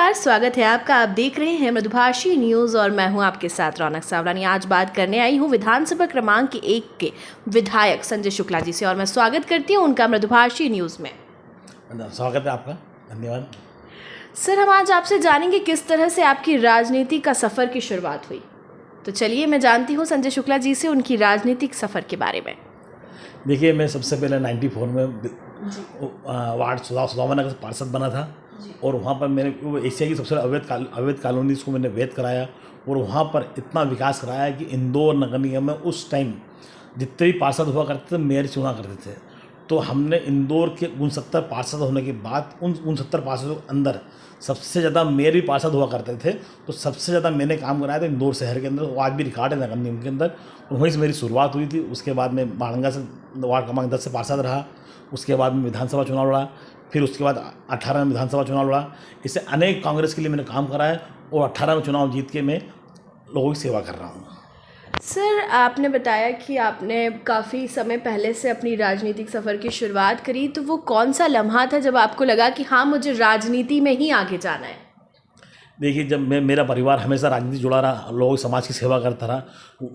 नमस्कार, स्वागत है आपका। आप देख रहे हैं मृदुभाषी न्यूज़ और मैं हूं आपके साथ रौनक सावलानी। आज बात करने आई हूं विधानसभा क्रमांक 1 के विधायक संजय शुक्ला जी से और मैं स्वागत करती हूं उनका मृदुभाषी न्यूज़ में। स्वागत है आपका, धन्यवाद। सर, हम आज आपसे जानेंगे किस तरह से आपकी राजनीति का सफ़र की शुरुआत हुई। तो चलिए, मैं जानती हूँ संजय शुक्ला जी से उनकी राजनीतिक सफ़र के बारे में। देखिए, मैं सबसे पहले 94 में वार्ड सुदामा का पार्षद बना था और वहाँ पर मैंने एशिया की सबसे अवैध कॉलोनी को मैंने वैध कराया और वहाँ पर इतना विकास कराया कि इंदौर नगर निगम में उस टाइम जितने भी पार्षद हुआ करते थे मेयर चुना करते थे। तो हमने इंदौर के 69 पार्षद होने के बाद उन 69 पार्षदों के अंदर सबसे ज़्यादा मेयर भी पार्षद हुआ करते थे। तो सबसे ज़्यादा मैंने काम कराया था इंदौर शहर के अंदर, वो आज भी रिकॉर्ड है नगर निगम के अंदर। और वहीं से मेरी शुरुआत हुई थी। उसके बाद मैं बारंगा से वार्ड क्रमांक 10 से पार्षद रहा। उसके बाद में विधानसभा चुनाव लड़ा, फिर उसके बाद 18 में विधानसभा चुनाव लड़ा। इससे अनेक कांग्रेस के लिए मैंने काम कराया और 18 में चुनाव जीत के मैं लोगों की सेवा कर रहा हूँ। सर, आपने बताया कि आपने काफ़ी समय पहले से अपनी राजनीतिक सफ़र की शुरुआत करी, तो वो कौन सा लम्हा था जब आपको लगा कि हाँ, मुझे राजनीति में ही आगे जाना है? देखिए, जब मेरा परिवार हमेशा राजनीति जुड़ा रहा, लोगों समाज की सेवा करता रहा,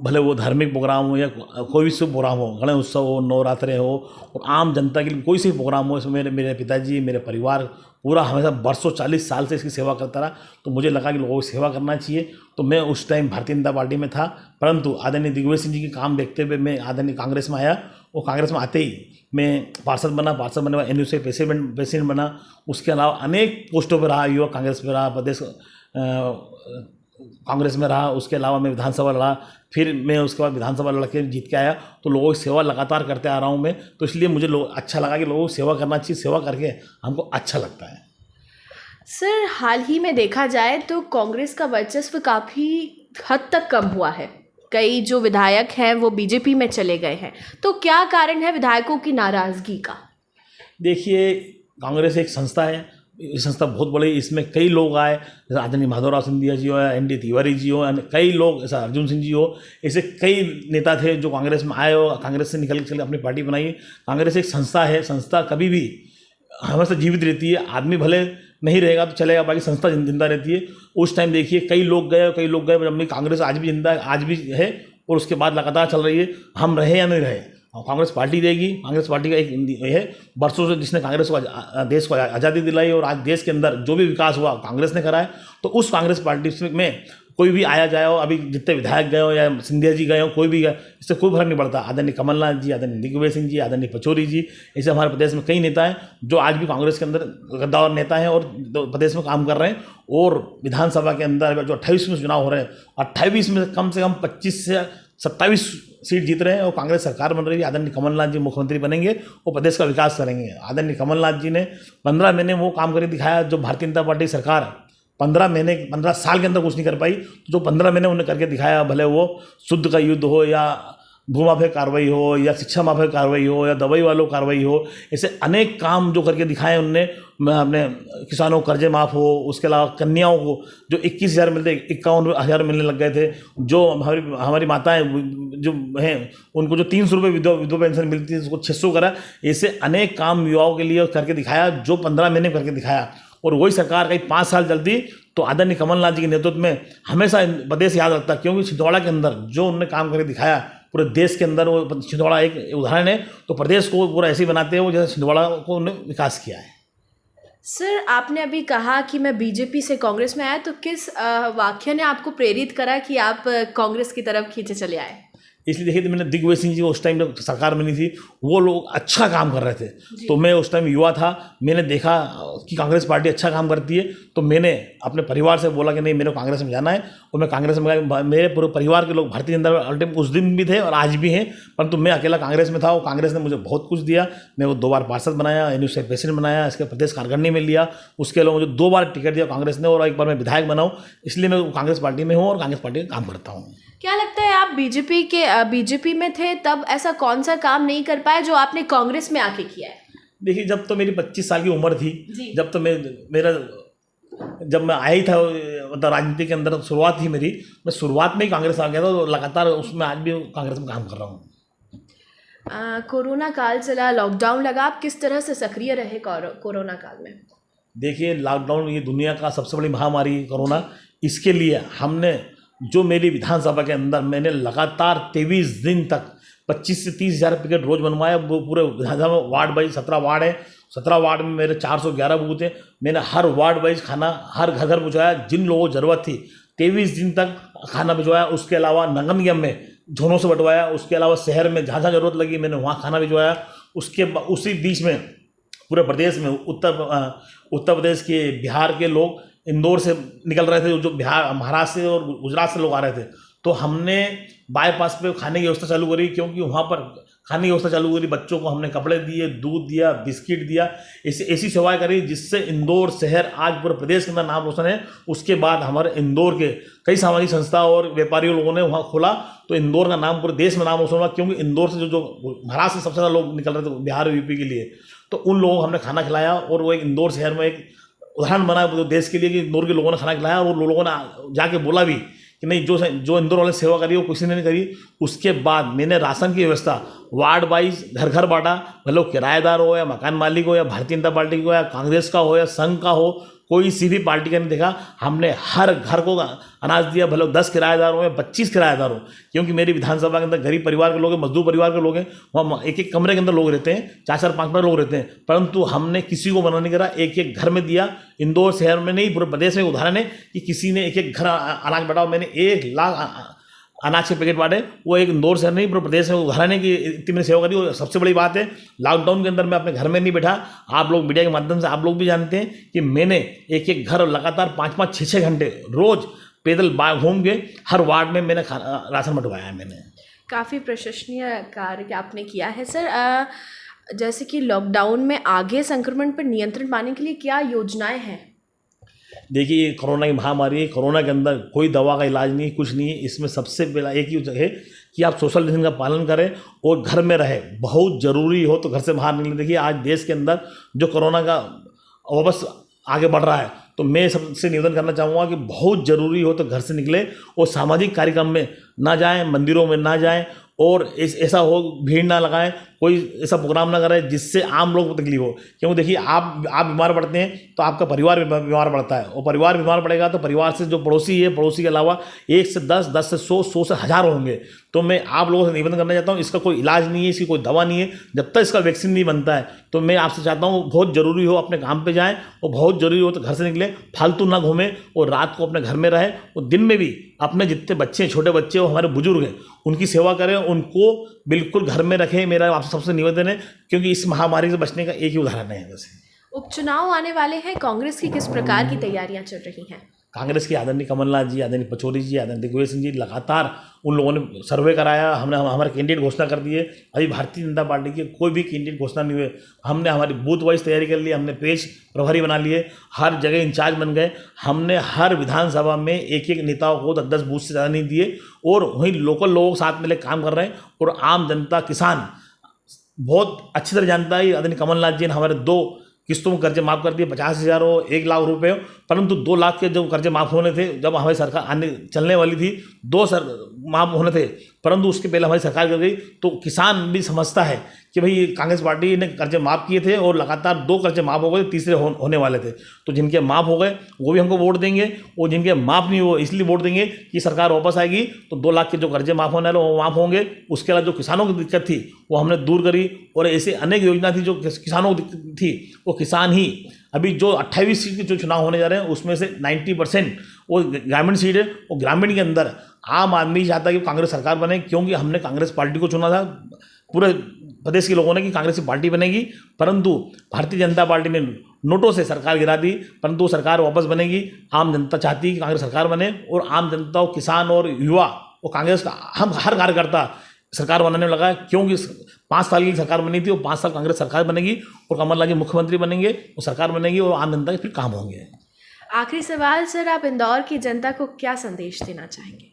भले वो धार्मिक प्रोग्राम हो या कोई भी शुभ प्रोग्राम हो, गणेश उत्सव हो, नवरात्रे हो और आम जनता के लिए कोई सी प्रोग्राम हो, इसमें मेरे पिताजी, मेरे परिवार पूरा हमेशा बरसों 40 साल से इसकी सेवा करता रहा। तो मुझे लगा कि लोगों की सेवा करना चाहिए। तो मैं उस टाइम भारतीय जनता पार्टी में था, परंतु आदरणीय दिग्विजय सिंह जी के काम देखते हुए मैं आदरणीय कांग्रेस में आया और कांग्रेस में आते ही मैं पार्षद बना। पार्षद बनने के बाद NUC प्रेसिडेंट बना। उसके अलावा अनेक पोस्टों पर रहा, युवा कांग्रेस में रहा, प्रदेश कांग्रेस में रहा। उसके अलावा मैं विधानसभा लड़ा, फिर मैं उसके बाद विधानसभा लड़ के जीत के आया। तो लोगों की सेवा लगातार करते आ रहा हूँ मैं। तो इसलिए मुझे अच्छा लगा कि लोगों की सेवा करना चाहिए, सेवा करके हमको अच्छा लगता है। सर, हाल ही में देखा जाए तो कांग्रेस का वर्चस्व काफ़ी हद तक कम हुआ है। कई जो विधायक हैं वो बीजेपी में चले गए हैं। तो क्या कारण है विधायकों की नाराज़गी का? देखिए, कांग्रेस एक संस्था है। ये संस्था बहुत बड़ी, इसमें कई लोग आए, जैसे आदरणीय माधवराव सिंधिया जी हो या ND तिवारी जी हो, कई लोग, ऐसा अर्जुन सिंह जी हो, ऐसे कई नेता थे जो कांग्रेस में आए हो, कांग्रेस से निकल के चले अपनी पार्टी बनाई। कांग्रेस एक संस्था है, संस्था कभी भी हमेशा जीवित रहती है। आदमी भले नहीं रहेगा तो चलेगा, बाकी संस्था जिंदा रहती है। उस टाइम देखिए कई लोग गए, अपनी कांग्रेस आज भी जिंदा है, आज भी है और उसके बाद लगातार चल रही है। हम रहे या नहीं रहे, कांग्रेस पार्टी रहेगी। कांग्रेस पार्टी का एक है बरसों से जिसने कांग्रेस को देश को आज़ादी दिलाई और आज देश के अंदर जो भी विकास हुआ कांग्रेस ने कराया। तो उस कांग्रेस पार्टी में कोई भी आया जाए हो, अभी जितने विधायक गए हो या सिंधिया जी गए हो, कोई भी गए, इससे कोई फर्क नहीं पड़ता। आदरणीय कमलनाथ जी, आदरणीय दिग्विजय सिंह जी, आदरणीय पचौरी जी, ऐसे हमारे प्रदेश में कई नेता हैं जो आज भी कांग्रेस के अंदर गद्दार नेता हैं और प्रदेश में काम कर रहे हैं। और विधानसभा के अंदर जो 28 में चुनाव हो रहे हैं, 28 में कम से कम 25 से 27 सीट जीत रहे हैं और कांग्रेस सरकार बन रही है। आदरणीय कमलनाथ जी मुख्यमंत्री बनेंगे और प्रदेश का विकास करेंगे। आदरणीय कमलनाथ जी ने 15 महीने वो काम करके दिखाया जो भारतीय जनता पार्टी सरकार 15 साल के अंदर कुछ नहीं कर पाई। जो 15 महीने उन्होंने करके दिखाया, भले वो शुद्ध का युद्ध हो या भूमाफिया कार्रवाई हो या शिक्षा माफिया कार्रवाई हो या दवाई वालों कार्रवाई हो, ऐसे अनेक काम जो करके दिखाए उनने। अपने किसानों को कर्जे माफ़ हो, उसके अलावा कन्याओं को जो 21,000 मिलते 51,000 मिलने लग गए थे। जो हमारी माताएं जो हैं उनको जो 300 रुपये विधवा पेंशन मिलती है उसको 600 करा। ऐसे अनेक काम युवाओं के लिए करके दिखाया जो 15 महीने करके दिखाया। और वही सरकार कहीं 5 साल चलती तो आदरणीय कमलनाथ जी के नेतृत्व में हमेशा प्रदेश याद रखता, क्योंकि छिंदवाड़ा के अंदर जो उन्होंने काम करके दिखाया पूरे देश के अंदर, वो छिंदवाड़ा एक उदाहरण है। तो प्रदेश को पूरा ऐसे ही बनाते हैं वो जैसे छिंदवाड़ा को उन्होंने विकास किया है। सर, आपने अभी कहा कि मैं बीजेपी से कांग्रेस में आया, तो किस वाक्य ने आपको प्रेरित करा कि आप कांग्रेस की तरफ खींचे चले आए? इसलिए देखिए, तो मैंने दिग्विजय सिंह जी उस टाइम जब सरकार बनी थी वो लोग अच्छा काम कर रहे थे। तो मैं उस टाइम युवा था, मैंने देखा कि कांग्रेस पार्टी अच्छा काम करती है। तो मैंने अपने परिवार से बोला कि नहीं, मेरे को कांग्रेस में जाना है और मैं कांग्रेस में गया। मेरे पूरे परिवार के लोग भारतीय जनता पार्टी में उस दिन भी थे और आज भी हैं, परंतु मैं अकेला कांग्रेस में था और कांग्रेस ने मुझे बहुत कुछ दिया। मैं वो 2 बार पार्षद बनाया, NUC प्रेसिडेंट बनाया, इसके प्रदेश कार्यकारिणी में लिया। उसके अलावा मुझे 2 बार टिकट दिया कांग्रेस ने और 1 बार मैं विधायक बनाऊँ। इसलिए मैं कांग्रेस पार्टी में हूँ और कांग्रेस पार्टी का काम करता हूँ। क्या लगता है, आप बीजेपी में थे तब ऐसा कौन सा काम नहीं कर पाए जो आपने कांग्रेस में आके किया है? देखिए, जब तो मेरी 25 साल की उम्र थी, जब मैं आई था मतलब राजनीति के अंदर शुरुआत थी मेरी, मैं शुरुआत में ही कांग्रेस आ गया था तो लगातार उसमें आज भी कांग्रेस में काम कर रहा हूँ। कोरोना काल चला, लॉकडाउन लगा, आप किस तरह से सक्रिय रहे कोरोना काल में? देखिए लॉकडाउन ये दुनिया का सबसे बड़ी महामारी है कोरोना। इसके लिए हमने जो मेरी विधानसभा के अंदर मैंने लगातार 23 दिन तक 25 से 30 हज़ार पैकेट रोज बनवाया। वो पूरे विधानसभा में वार्ड वाइज 17 वार्ड है, 17 वार्ड में मेरे 411 बूथ हैं। मैंने हर वार्ड वाइज खाना हर घर घर पहुँचाया जिन लोगों को ज़रूरत थी। 23 दिन तक खाना भिजवाया। उसके अलावा नगर निगम में झोनों से बंटवाया। उसके अलावा शहर में जहाँ जहाँ ज़रूरत लगी मैंने वहाँ खाना भिजवाया। उसी बीच में पूरे प्रदेश में उत्तर प्रदेश के बिहार के लोग इंदौर से निकल रहे थे, जो बिहार महाराष्ट्र से और गुजरात से लोग आ रहे थे, तो हमने बाईपास पे खाने की व्यवस्था चालू करी। क्योंकि वहाँ पर खाने की व्यवस्था चालू करी, बच्चों को हमने कपड़े दिए, दूध दिया, बिस्किट दिया, ऐसी सेवाएं करी जिससे इंदौर शहर आज पूरे प्रदेश के अंदर नाम रोशन है। उसके बाद हमारे इंदौर के कई सामाजिक संस्था और व्यापारी लोगों ने वहाँ खोला, तो इंदौर का नाम पूरे देश में नाम रोशन हुआ। क्योंकि इंदौर से जो महाराष्ट्र से सबसे ज़्यादा लोग निकल रहे थे बिहार और यूपी के लिए, तो उन लोगों को हमने खाना खिलाया। और वो एक इंदौर शहर में एक उदाहरण बना देश के लिए कि इंदौर के लोगों ने खाना खिलाया। और लोगों ने जाके बोला भी कि नहीं, जो इंदौर वाले सेवा करी वो किसी ने नहीं करी। उसके बाद मैंने राशन की व्यवस्था वार्ड वाइज घर घर बांटा, भले किराएदार हो या मकान मालिक हो या भारतीय जनता पार्टी को या कांग्रेस का हो या संघ का हो, कोई सी भी पार्टी का नहीं देखा। हमने हर घर को अनाज दिया, भले 10 किराएदार हो या 25 किराएदार हो। क्योंकि मेरी विधानसभा के अंदर गरीब परिवार के लोग हैं, मजदूर परिवार के लोग हैं, वहाँ एक एक कमरे के अंदर लोग रहते हैं, 4-4, 5-5 लोग रहते हैं, परंतु हमने किसी को मना नहीं करा। एक एक घर में दिया। इंदौर शहर में नहीं, पूरे प्रदेश में उदाहरण है कि किसी ने एक एक घर अनाज बांटा। मैंने 1 लाख अनाज के पैकेट बांटे। वो एक इंदौर शहर नहीं, पूरे प्रदेश में उदाहरण है कि इतनी मैंने सेवा करी। और सबसे बड़ी बात है, लॉकडाउन के अंदर मैं अपने घर में नहीं बैठा। आप लोग मीडिया के माध्यम से आप लोग भी जानते हैं कि मैंने एक एक घर लगातार 5-5, 6-6 घंटे रोज पैदल घूम के हर वार्ड में मैंने राशन बंटवाया है। मैंने काफ़ी प्रशंसनीय कार्य आपने किया है सर। जैसे कि लॉकडाउन में आगे संक्रमण पर नियंत्रण पाने के लिए क्या योजनाएं हैं? देखिए, कोरोना की महामारी है। कोरोना के अंदर कोई दवा का इलाज नहीं, कुछ नहीं है। इसमें सबसे पहला एक ही है कि आप सोशल डिस्टेंसिंग का पालन करें और घर में रहें। बहुत ज़रूरी हो तो घर से बाहर निकलें। देखिए, आज देश के अंदर जो कोरोना का वापस आगे बढ़ रहा है, तो मैं सबसे निवेदन करना चाहूँगा कि बहुत ज़रूरी हो तो घर से निकले और सामाजिक कार्यक्रम में ना जाएं, मंदिरों में ना जाएं, और ऐसा हो भीड़ ना लगाएं, कोई ऐसा प्रोग्राम ना करें जिससे आम लोगों को तकलीफ हो। क्योंकि देखिए, आप बीमार पड़ते हैं तो आपका परिवार बीमार पड़ता है, और परिवार बीमार पड़ेगा तो परिवार से जो पड़ोसी है, पड़ोसी के अलावा 1 से 10, 10 से 100, 100 से 1000 होंगे। तो मैं आप लोगों से निवेदन करना चाहता हूँ, इसका कोई इलाज नहीं है, इसकी कोई दवा नहीं है। जब तक इसका वैक्सीन नहीं बनता है, तो मैं आपसे चाहता हूँ बहुत ज़रूरी हो अपने काम पर जाएँ, और बहुत ज़रूरी हो तो घर से निकले, फालतू ना घूमें, और रात को अपने घर में रहें। और दिन में भी अपने जितने बच्चे, छोटे बच्चे हो, हमारे बुजुर्ग हैं, उनकी सेवा करें, उनको बिल्कुल घर में रखें। मेरा आपसे सबसे निवेदन है, क्योंकि इस महामारी से बचने का एक ही उदाहरण है। वैसे उपचुनाव आने वाले हैं, कांग्रेस की किस प्रकार की तैयारियां चल रही हैं? कांग्रेस की आदरणीय कमलनाथ जी, आदरणीय पचौरी जी, आदरणीय दिग्विजय सिंह जी, लगातार उन लोगों ने सर्वे कराया। हमने हमारे कैंडिडेट घोषणा कर दिए। अभी भारतीय जनता पार्टी के कोई भी कैंडिडेट घोषणा नहीं हुए। हमने हमारी बूथ वाइज तैयारी कर ली, हमने पेज प्रभारी बना लिए, हर जगह इंचार्ज बन गए। हमने हर विधानसभा में एक एक नेताओं को 10-10 बूथ से ज़्यादा नहीं दिए, और वहीं लोकल लोगों के साथ मिले काम कर रहे हैं। और आम जनता, किसान बहुत अच्छी तरह जानता है। आदरणीय कमलनाथ जी ने हमारे 2 किस्तों में कर्जे माफ़ कर दिए, 50,000 हो, 1 लाख रुपए हो, परंतु 2 लाख के जो कर्जे माफ़ होने थे, जब हमारी सरकार चलने वाली थी, 2 माफ़ होने थे, परंतु उसके पहले हमारी सरकार कर गई। तो किसान भी समझता है कि भाई कांग्रेस पार्टी ने कर्जे माफ़ किए थे, और लगातार 2 कर्जे माफ़ हो गए, तीसरे होने वाले थे। तो जिनके माफ़ हो गए वो भी हमको वोट देंगे, और जिनके माफ़ नहीं हुए इसलिए वोट देंगे कि सरकार वापस आएगी तो 2 लाख के जो कर्जे माफ़ होने वाले वो माफ़ होंगे। उसके अलावा जो किसानों की दिक्कत थी वो हमने दूर करी, और ऐसे अनेक योजना थी जो किसानों को दिक्कत थी, वो किसान ही अभी जो 28 सीट के जो चुनाव होने जा रहे हैं उसमें से 90% वो ग्रामीण सीट है। और ग्रामीण के अंदर आम आदमी चाहता है कि कांग्रेस सरकार बने, क्योंकि हमने कांग्रेस पार्टी को चुना था पूरे प्रदेश के लोगों ने कि कांग्रेस की पार्टी बनेगी, परंतु भारतीय जनता पार्टी ने नोटों से सरकार गिरा दी। परंतु सरकार वापस बनेगी। आम जनता चाहती है कि कांग्रेस सरकार बने, और आम जनता और किसान और युवा और कांग्रेस का हम हर कार्यकर्ता सरकार बनाने में लगा है। क्योंकि 5 साल की सरकार बनी थी, और 5 साल कांग्रेस सरकार बनेगी, और कमलनाथ जी मुख्यमंत्री बनेंगे, और सरकार बनेगी, और आम जनता के फिर काम होंगे। आखिरी सवाल सर, आप इंदौर की जनता को क्या संदेश देना चाहेंगे?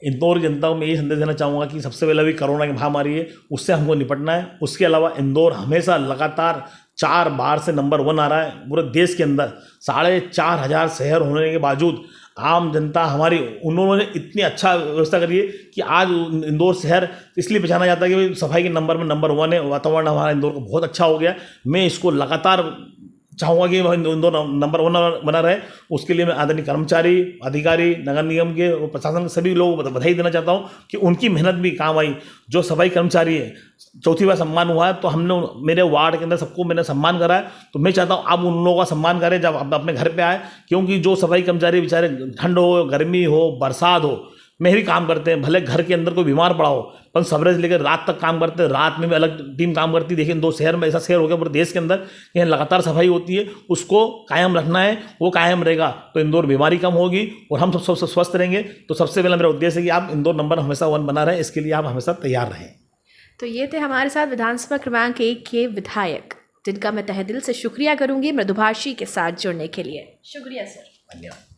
इंदौर जनता को मैं ये संदेश देना चाहूँगा कि सबसे पहले भी कोरोना की महामारी है, उससे हमको निपटना है। उसके अलावा इंदौर हमेशा लगातार 4 बार से नंबर 1 आ रहा है पूरे देश के अंदर। 4,500 शहर होने के बावजूद आम जनता हमारी, उन्होंने इतनी अच्छा व्यवस्था करी है कि आज इंदौर शहर इसलिए पहचाना जाता है कि सफाई के नंबर में नंबर 1 है। वातावरण हमारा इंदौर का बहुत अच्छा हो गया। मैं इसको लगातार चाहूँगा कि वह इंदौर नंबर 1 बना रहे। उसके लिए मैं आदरणीय कर्मचारी, अधिकारी, नगर निगम के और प्रशासन के सभी लोगों को बधाई देना चाहता हूँ कि उनकी मेहनत भी काम आई। जो सफाई कर्मचारी है, चौथी बार सम्मान हुआ है, तो हमने मेरे वार्ड के अंदर सबको मैंने सम्मान करा है। तो मैं चाहता हूँ आप उन लोगों का सम्मान करें जब आप अपने घर पे आए, क्योंकि जो सफाई कर्मचारी बेचारे ठंड हो, गर्मी हो, बरसात हो, में भी काम करते हैं, भले घर के अंदर कोई बीमार पड़ा हो, पर सवेरे से लेकर रात तक काम करते हैं। रात में भी अलग टीम काम करती है। देखिए 2 शहर में ऐसा शहर हो गया पूरे देश के अंदर कि यहाँ लगातार सफाई होती है, उसको कायम रखना है, वो कायम रहेगा तो इंदौर बीमारी कम होगी और हम सब स्वस्थ रहेंगे। तो सबसे पहला मेरा उद्देश्य है कि आप इंदौर नंबर हमेशा 1 बना रहें, इसके लिए आप हमेशा तैयार रहें। तो ये थे हमारे साथ विधानसभा क्रमांक 1 के विधायक, जिनका मैं तहे दिल से शुक्रिया करूंगी मृदुभाषी के साथ जुड़ने के लिए। शुक्रिया सर। धन्यवाद।